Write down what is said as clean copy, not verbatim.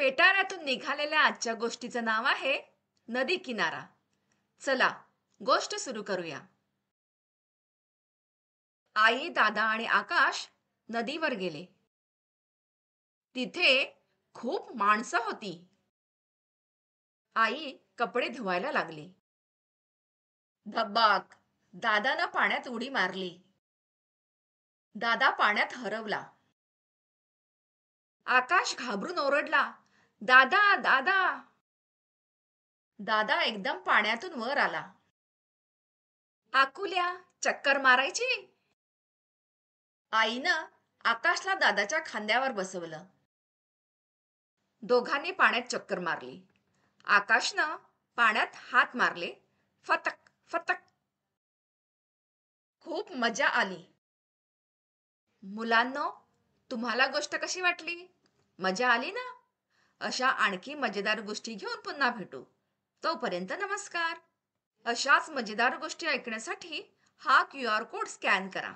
पेटाऱ्यातून निघालेल्या आजच्या गोष्टीचं नाव आहे नदी किनारा. चला गोष्ट सुरू करूया. आई, दादा आणि आकाश नदीवर गेले. तिथे खूप माणसं होती. आई कपडे धुवायला लागली. धब्बाक, दादानं पाण्यात उडी मारली. दादा पाण्यात हरवला. आकाश घाबरून ओरडला, दादा दादा. दादा एकदम पाण्यातून वर आला. आकुल्या, चक्कर मारायची. आईनं आकाशला दादाच्या खांद्यावर बसवलं. दोघांनी पाण्यात चक्कर मारली. आकाशनं पाण्यात हात मारले. फतक फतक. खूप मजा आली. मुलांनो, तुम्हाला गोष्ट कशी वाटली? मजा आली ना? अशा आणखी मजेदार गोष्टी घेऊन पुन्हा भेटू. तोपर्यंत नमस्कार. अशाच मजेदार गोष्टी ऐकण्यासाठी हा QR कोड स्कॅन करा.